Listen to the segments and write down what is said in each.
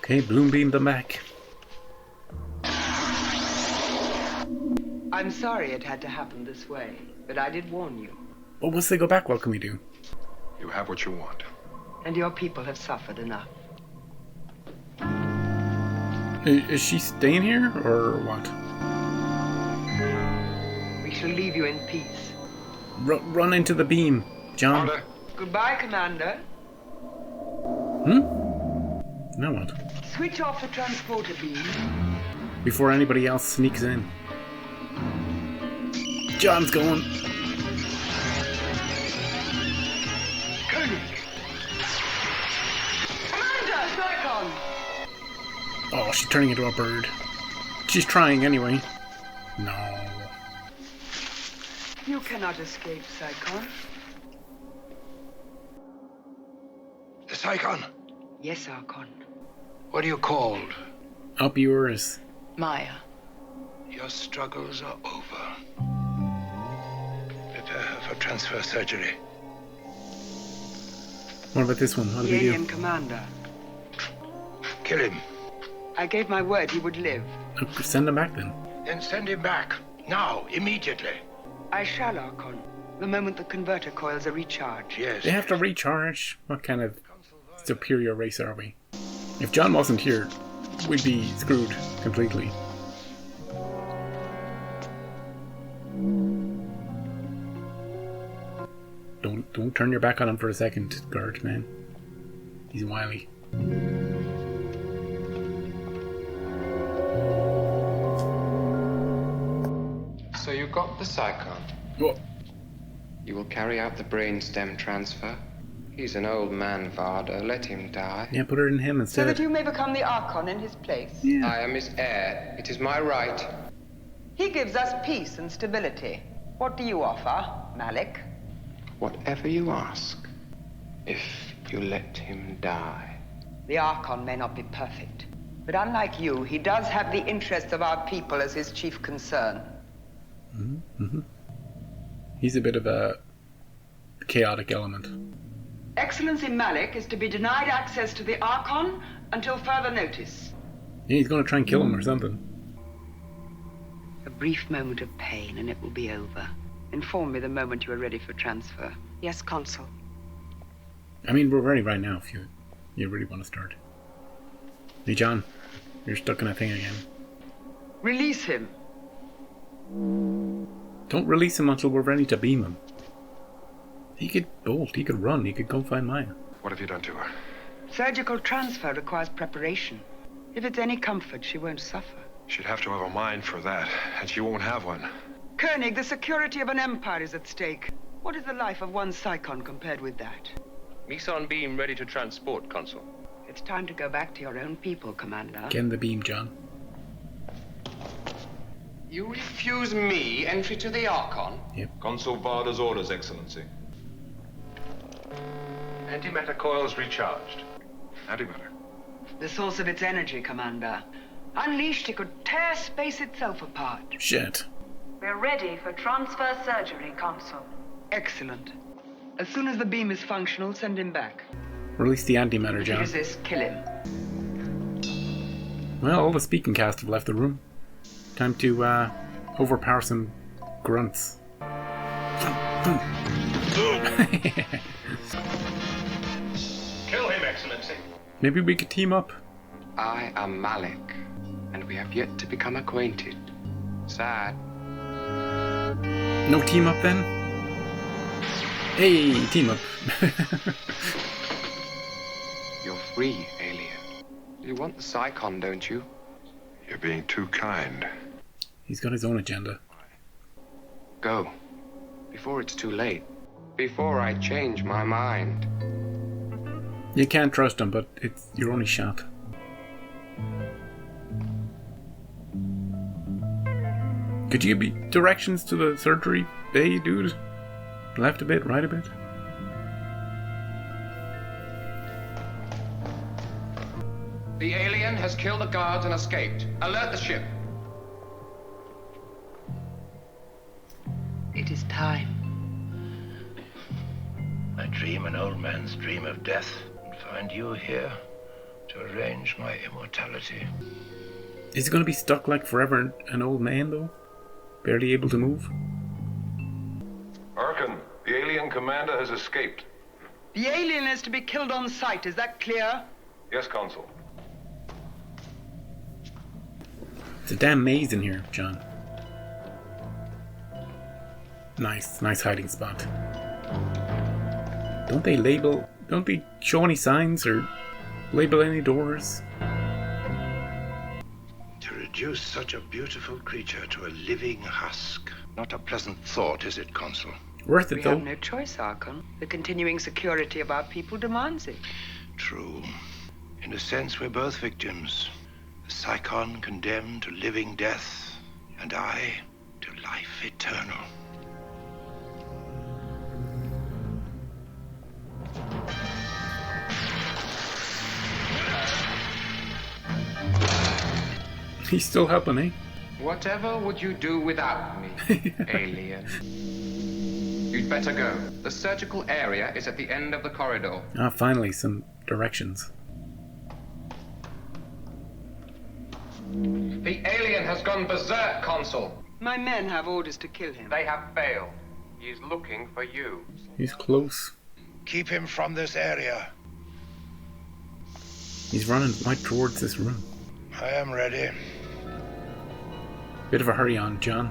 Okay, Bloom beamed them back. I'm sorry it had to happen this way, but I did warn you. But once they go back, what can we do? You have what you want. And your people have suffered enough. Is she staying here, or what? We shall leave you in peace. Run into the beam, John. Order. Goodbye, Commander. Now what? Switch off the transporter beam. Before anybody else sneaks in. John's going. Koenig! Commander! Dorcons! Oh, she's turning into a bird. She's trying anyway. No. You cannot escape, Psychon. The Psychon. Yes, Archon. What are you called? Up yours. Maya. Your struggles are over. Prepare her for transfer surgery. What about this one? What do The we do? alien commander. Kill him. I gave my word he would live. Send him back then. Then send him back. Now, immediately. I shall, Archon. The moment the converter coils are recharged. Yes. They have to recharge. What kind of superior race are we? If John wasn't here, we'd be screwed completely. Don't turn your back on him for a second, guard man. He's wily. So you got the Psychon. What? You will carry out the brainstem transfer. He's an old man, Varda. Let him die. Yeah, put her in him So instead. that you may become the Archon in his place. Yeah. I am his heir. It is my right. He gives us peace and stability. What do you offer, Malik? Whatever you ask, if you let him die. The Archon may not be perfect, but unlike you, he does have the interests of our people as his chief concern. He's a bit of a chaotic element. Excellency Malik is to be denied access to the Archon until further notice. Yeah, he's going to try and kill him or something. A brief moment of pain and it will be over. Inform me the moment you are ready for transfer. Yes, Consul. I mean, we're ready right now if you really want to start. Hey, John, you're stuck in a thing again. Release him. Don't release him until we're ready to beam him. He could bolt, he could run, he could go find Maya. What have you done to her? Surgical transfer requires preparation. If it's any comfort, she won't suffer. She'd have to have a mind for that, and she won't have one. Koenig, the security of an empire is at stake. What is the life of one Psychon compared with that? Meson beam ready to transport, Consul. It's time to go back to your own people, Commander. Get in the beam, John. You refuse me entry to the Archon? Consul Varda's orders, Excellency. Antimatter coils recharged. Antimatter. The source of its energy, Commander. Unleashed, it could tear space itself apart. Shit. We're ready for transfer surgery, Consul. Excellent. As soon as the beam is functional, send him back. Release the antimatter, If he John. resists, kill him. Well, all the speaking cast have left the room. Time to overpower some grunts. Kill him, Excellency. Maybe we could team up. I am Malik, and we have yet to become acquainted. Sad. No team up then? Hey, team up. You're free, alien. You want the Psychon, don't you? You're being too kind. He's got his own agenda. Go. Before it's too late. Before I change my mind. You can't trust him, but it's your only shot. Could you give me directions to the surgery bay, dude? Left a bit, right a bit? The alien has killed the guards and escaped. Alert the ship. It is time. I dream an old man's dream of death and find you here to to arrange my immortality. Is he going to be stuck like forever an old man, though? Barely able to move? Archon, the alien commander has escaped. The alien is to be killed on sight, is that clear? Yes, Consul. It's a damn maze in here, John. Nice hiding spot. Don't they show any signs or label any doors? To reduce such a beautiful creature to a living husk. Not a pleasant thought, is it, Consul? Worth it, We though. have no choice, Archon. The continuing security of our people demands it. True. In a sense, we're both victims. The Psychon condemned to living death, and I to life eternal. He's still helping, eh? Whatever would you do without me, alien? You'd better go. The surgical area is at the end of the corridor. Ah, finally, some directions. The alien has gone berserk, Consul. My men have orders to kill him. They have failed. He is looking for you. He's close. Keep him from this area. He's running right towards this room. I am ready. Bit of a hurry on, John.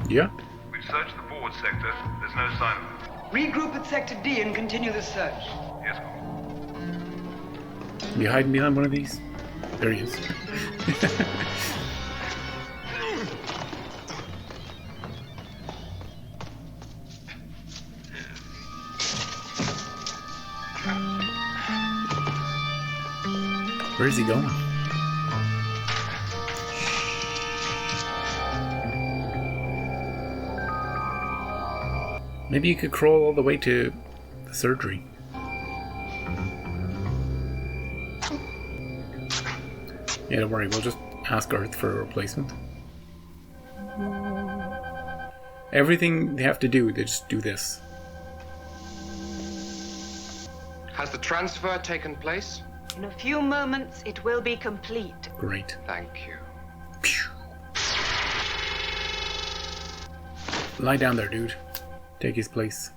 Yeah? We've searched the forward sector. There's no sign of them. Regroup at Sector D and continue the search. Yes, Consul. You hiding behind one of these? There he is. Where's he going? Maybe you could crawl all the way to the surgery. Yeah, don't worry, we'll just ask Earth for a replacement. Everything they have to do, they just do this. Has the transfer taken place? In a few moments, it will be complete. Great. Thank you. Phew. Lie down there, dude. Take his place.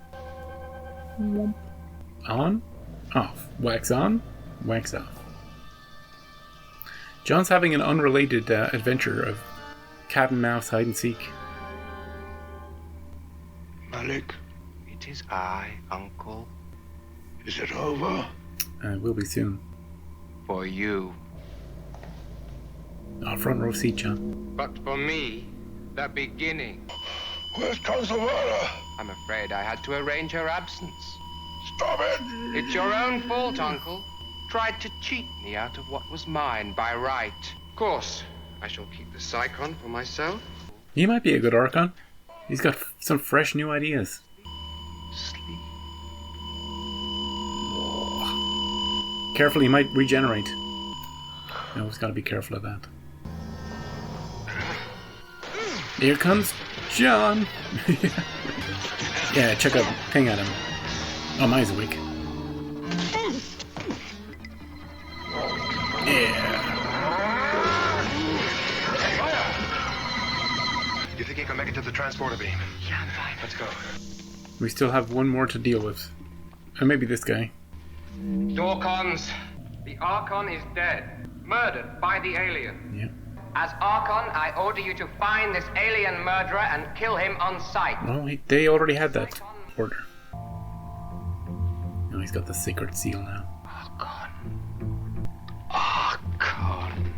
On? Off. Wax on? Wax off. John's having an unrelated adventure of cat and mouse hide and seek. Malik, It is I, Uncle. is it over? Will be soon. For you. Oh, front row seat, John. But for me, the beginning. Where's Consul Vara? I'm afraid I had to arrange her absence. Stop it! It's your own fault, Uncle. Tried to cheat me out of what was mine by right. Of course, I shall keep the Psychon for myself. He might be a good Archon. He's got some fresh new ideas. Sleep. Careful, he might regenerate. Always got to be careful of that. Here comes John. Yeah, check out, ping at him. Oh, mine's awake. Yeah. You think you can make it to the transporter beam? Yeah, I'm fine. Let's go. We still have one more to deal with. And maybe this guy. Dorcons, the Archon is dead. Murdered by the alien. Yeah. As Archon, I order you to find this alien murderer and kill him on sight. Well, they already had that order. Now he's got the sacred seal now. Archon.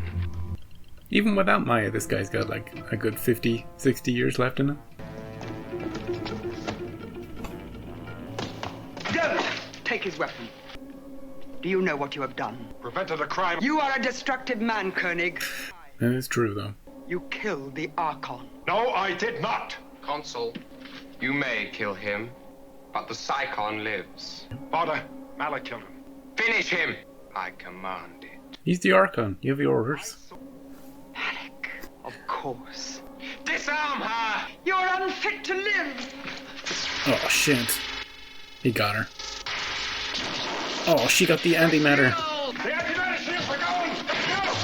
Even without Maya, this guy's got like a good 50, 60 years left in him. Don't take his weapon. Do you know what you have done? Prevented a crime. You are a destructive man, Koenig. That is true, though. You killed the Archon. No, I did not. Consul, you may kill him, but the Psychon lives. Father, Malik killed him. Finish him! I command it. He's the Archon. You have your orders. Malik, of course. Disarm her! You're unfit to live. Oh, shit. He got her. Oh, she got the antimatter. The antimatter shields are going! Go!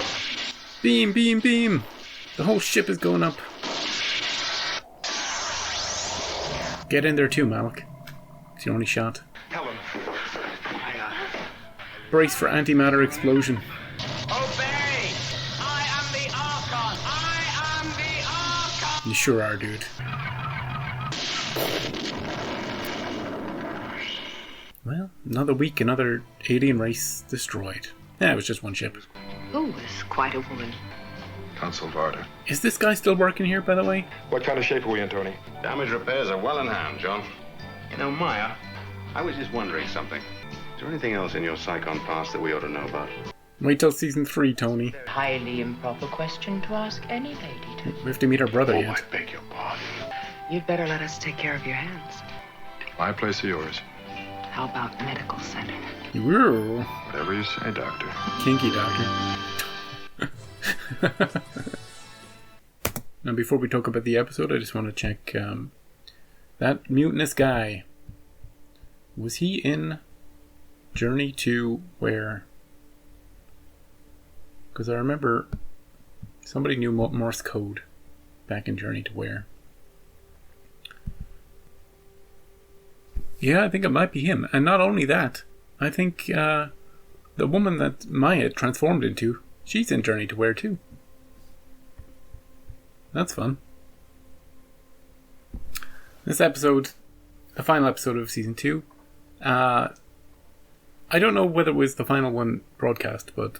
Beam, beam, beam. The whole ship is going up. Get in there too, Malik. It's your only shot. Helen. Brace for antimatter explosion. Obey! I am the Archon! I am the Archon! You sure are, dude. Well, another week, another alien race destroyed. Yeah, it was just one ship. Who was quite a woman. Consul Varda. Is this guy still working here, by the way? What kind of shape are we in, Tony? Damage repairs are well in hand, John. You know, Maya, I was just wondering something. Is there anything else in your Psychon past that we ought to know about? Wait till season 3, Tony. Highly improper question to ask any lady. We have to meet our brother Oh, yet. I beg your pardon. You'd better let us take care of your hands. My place or yours? How about medical center? Whoa. Whatever you say, Doctor. Kinky doctor. Now, before we talk about the episode, I just want to check that mutinous guy. Was he in Journey to where? Because I remember somebody knew Morse code back in Journey to where. Yeah, I think it might be him. And not only that, I think the woman that Maya transformed into, she's in Journey to Where too. That's fun. This episode, the final episode of season 2, I don't know whether it was the final one broadcast, but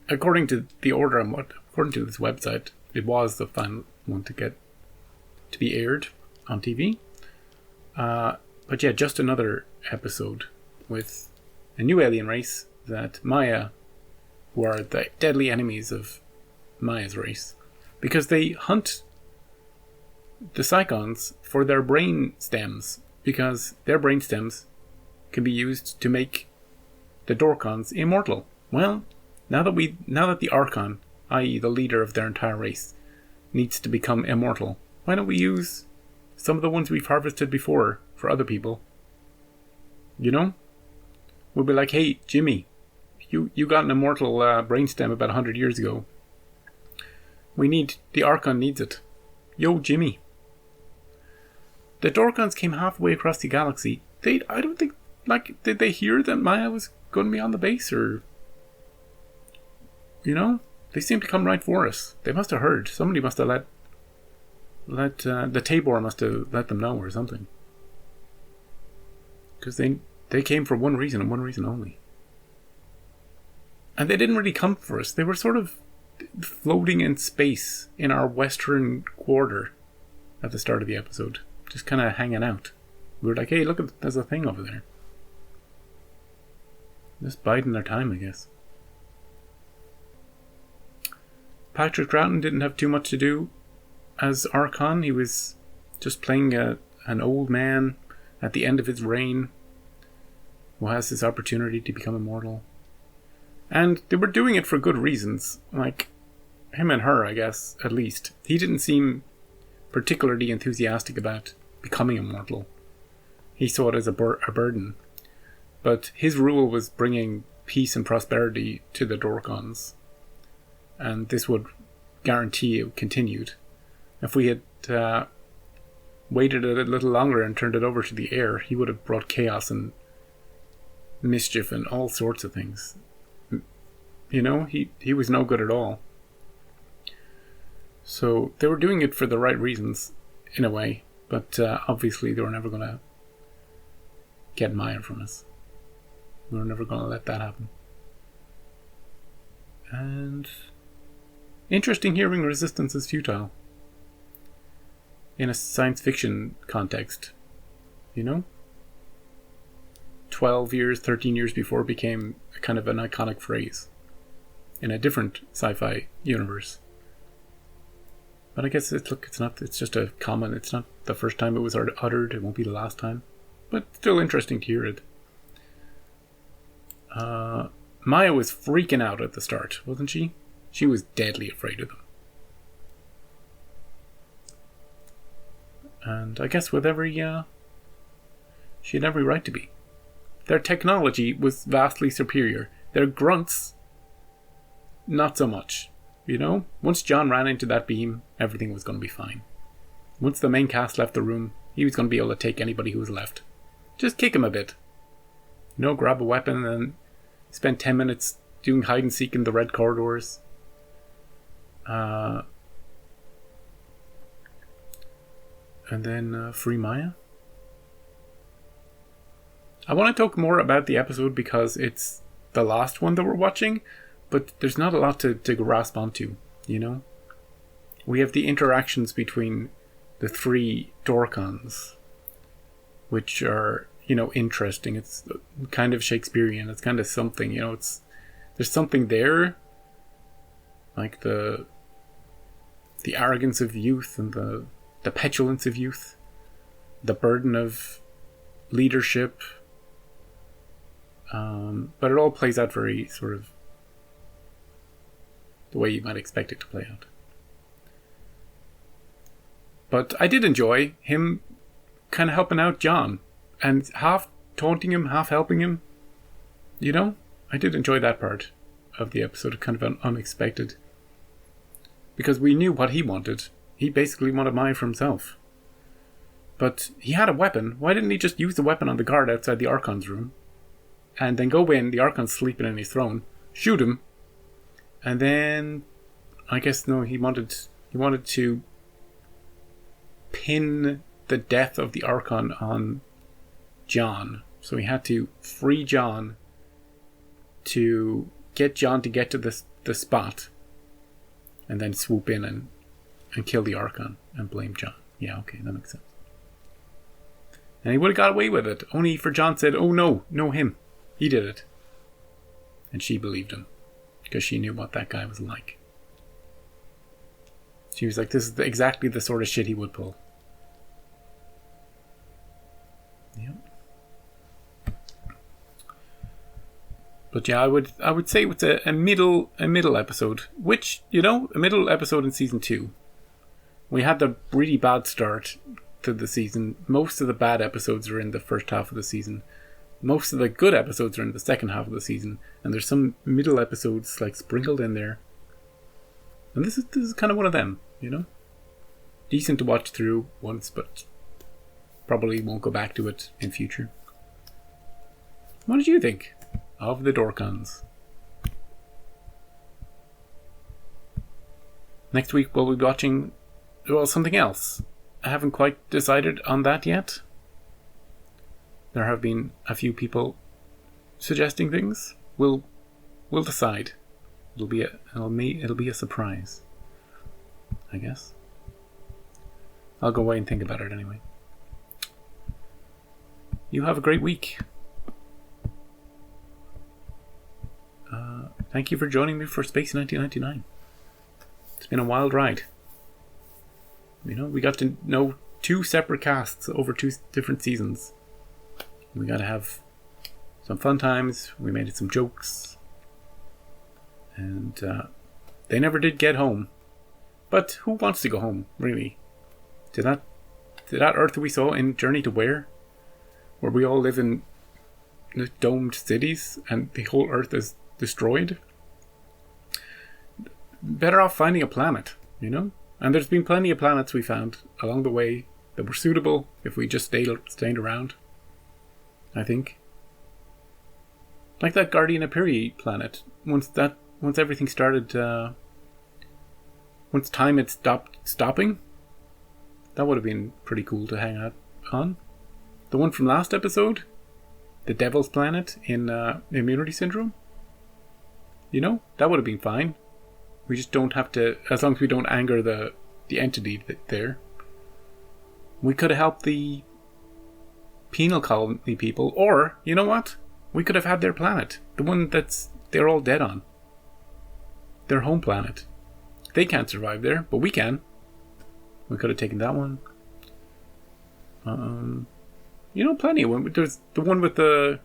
according to the order according to this website, it was the final one to be aired on TV. But yeah, just another episode with a new alien race that Maya, who are the deadly enemies of Maya's race, because they hunt the Psychons for their brain stems, because their brain stems can be used to make the Dorcons immortal. Well, now that the Archon, i.e. the leader of their entire race, needs to become immortal, why don't we use some of the ones we've harvested before for other people? You know? We'll be like, hey, Jimmy, you got an immortal brainstem about 100 years ago. The Archon needs it. Yo, Jimmy. The Dorcons came halfway across the galaxy. I don't think, did they hear that Maya was going to be on the base, or... You know? They seemed to come right for us. They must have heard. Somebody must have the Tabor must have let them know or something. Because they came for one reason and one reason only. And they didn't really come for us. They were sort of floating in space in our western quarter at the start of the episode. Just kind of hanging out. We were like, hey, look, there's a thing over there. Just biding their time, I guess. Patrick Troughton didn't have too much to do as Archon. He was just playing an old man at the end of his reign who has this opportunity to become immortal. And they were doing it for good reasons. Like, him and her, I guess, at least. He didn't seem particularly enthusiastic about becoming immortal. He saw it as a burden. But his rule was bringing peace and prosperity to the Dorcons. And this would guarantee it continued. If we had waited a little longer and turned it over to the air, he would have brought chaos and mischief and all sorts of things. You know, he was no good at all. So they were doing it for the right reasons, in a way. But obviously they were never going to get Maya from us. We were never going to let that happen. And... interesting hearing resistance is futile. In a science fiction context. You know? 12 years, 13 years before it became kind of an iconic phrase. In a different sci-fi universe. But I guess it's just a common, it's not the first time it was uttered, it won't be the last time. But still interesting to hear it. Maya was freaking out at the start, wasn't she? She was deadly afraid of them. And I guess with she had every right to be. Their technology was vastly superior. Their grunts, not so much. You know? Once John ran into that beam, everything was going to be fine. Once the main cast left the room, he was going to be able to take anybody who was left. Just kick him a bit. You know, grab a weapon and then spend 10 minutes doing hide and seek in the red corridors. And then free Maya. I want to talk more about the episode because it's the last one that we're watching, but there's not a lot to grasp onto, you know? We have the interactions between the 3 Dorcons, which are, you know, interesting. It's kind of Shakespearean. It's kind of something, you know, there's something there, like the arrogance of youth and the petulance of youth, the burden of leadership, but it all plays out very sort of the way you might expect it to play out. But I did enjoy him kind of helping out John and half taunting him, half helping him. You know, I did enjoy that part of the episode, kind of unexpected, because we knew what he wanted. He basically wanted Maya for himself. But he had a weapon. Why didn't he just use the weapon on the guard outside the Archon's room? And then go in, the Archon's sleeping in his throne, shoot him, and then I guess no, he wanted to pin the death of the Archon on John. So he had to free John to get John to get to the spot and then swoop in and kill the Archon and blame John. Yeah, okay, that makes sense. And he would have got away with it, only for John said, oh no, him. He did it. And she believed him, because she knew what that guy was like. She was like, this is exactly the sort of shit he would pull. Yep. But yeah, I would say it's a middle episode, which, you know, a middle episode in season 2. We had the really bad start to the season. Most of the bad episodes are in the first half of the season. Most of the good episodes are in the second half of the season, and there's some middle episodes like sprinkled in there. And this is kind of one of them, you know? Decent to watch through once, but probably won't go back to it in future. What did you think of the Dorcons? Next week we'll be watching, well, something else. I haven't quite decided on that yet. There have been a few people suggesting things. We'll decide. It'll be a surprise, I guess. I'll go away and think about it anyway. You have a great week. Thank you for joining me for Space 1999. It's been a wild ride. You know, we got to know 2 separate casts over 2 different seasons. We got to have some fun times. We made some jokes. And they never did get home. But who wants to go home, really? To that Earth that we saw in Journey to Where? Where we all live in domed cities and the whole Earth is destroyed? Better off finding a planet, you know? And there's been plenty of planets we found along the way that were suitable if we just stayed around. I think. Like that Guardian Aperi planet. Once everything started, once time had stopping, that would have been pretty cool to hang out on. The one from last episode, the Devil's Planet in Immunity Syndrome. You know, that would have been fine. We just don't have to, as long as we don't anger the entity there. We could have helped the penal colony people, or, you know what? We could have had their planet. The one they're all dead on. Their home planet. They can't survive there, but we can. We could have taken that one. You know, plenty of one. There's the one with the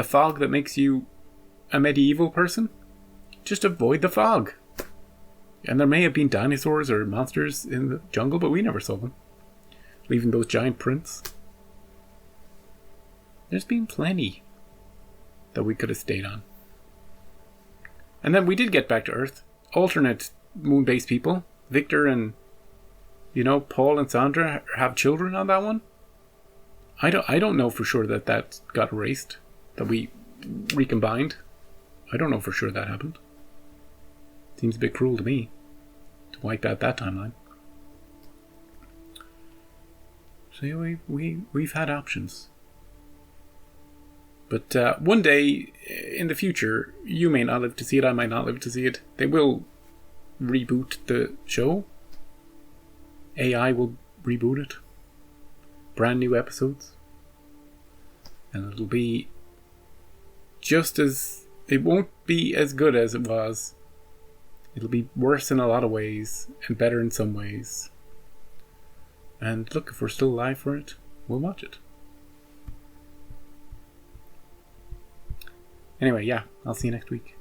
fog that makes you a medieval person. Just avoid the fog. And there may have been dinosaurs or monsters in the jungle, but we never saw them. Leaving those giant prints. There's been plenty. that we could have stayed on. And then we did get back to Earth. Alternate moon-based people. Victor and, Paul and Sandra have children on that one. I don't know for sure that got erased. That we recombined. I don't know for sure that happened. Seems a bit cruel to me to wipe out that timeline. So yeah, we've had options. But one day in the future, you may not live to see it, I might not live to see it. They will reboot the show. AI will reboot it. Brand new episodes. And it'll be just as... It won't be as good as it was. It'll be worse in a lot of ways and better in some ways. And look, if we're still alive for it, we'll watch it. Anyway, yeah, I'll see you next week.